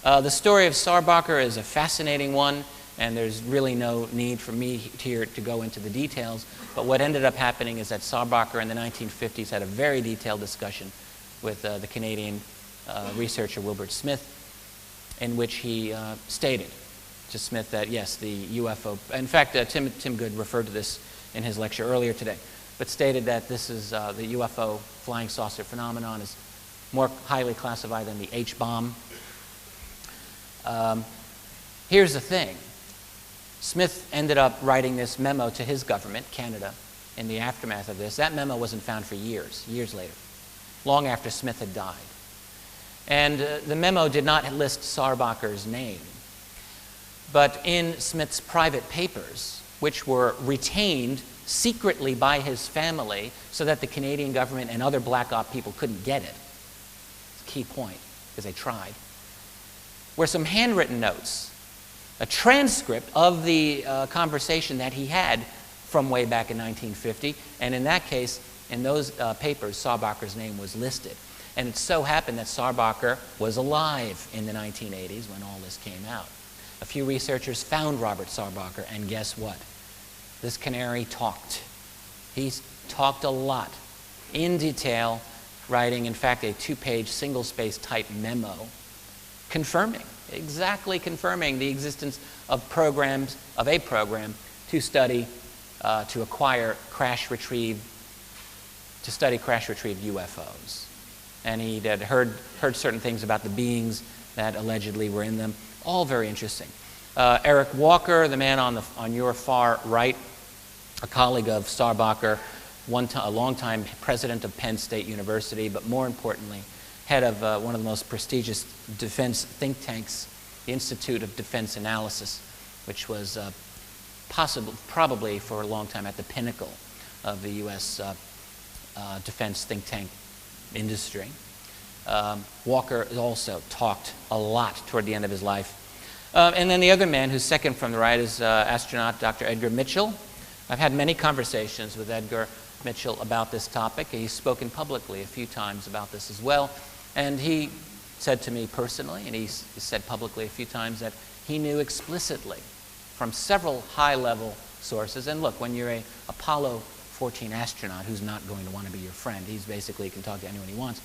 The story of Sarbacher is a fascinating one, and there's really no need for me here to go into the details. But what ended up happening is that Sarbacher in the 1950s had a very detailed discussion with the Canadian researcher Wilbert Smith, in which he stated to Smith that, yes, the UFO, in fact, Tim Good referred to this in his lecture earlier today, but stated that this is the UFO flying saucer phenomenon is more highly classified than the H-bomb. Here's the thing. Smith ended up writing this memo to his government, Canada, in the aftermath of this. That memo wasn't found for years later, long after Smith had died. And the memo did not list Sarbacher's name. But in Smith's private papers, which were retained secretly by his family so that the Canadian government and other black op people couldn't get it, it's a key point, because they tried, were some handwritten notes, a transcript of the conversation that he had from way back in 1950. And in that case, in those papers, Sarbacher's name was listed. And it so happened that Sarbacher was alive in the 1980s when all this came out. A few researchers found Robert Sarbacher, and guess what? This canary talked. He's talked a lot, in detail, writing, in fact, a 2-page single-space type memo exactly confirming the existence of a program to study, to acquire to study crash-retrieved UFOs. And he had heard certain things about the beings that allegedly were in them. All very interesting. Eric Walker, the man on your far right, a colleague of Sarbacher, a longtime president of Penn State University, but more importantly, head of one of the most prestigious defense think tanks, the Institute of Defense Analysis, which was probably for a long time at the pinnacle of the U.S. Defense think tank industry. Walker also talked a lot toward the end of his life. And then the other man who's second from the right is astronaut Dr. Edgar Mitchell. I've had many conversations with Edgar Mitchell about this topic. He's spoken publicly a few times about this as well. And he said to me personally, and he's said publicly a few times, that he knew explicitly from several high-level sources. And look, when you're a Apollo 14 astronaut who's not going to want to be your friend, he's basically can talk to anyone he wants.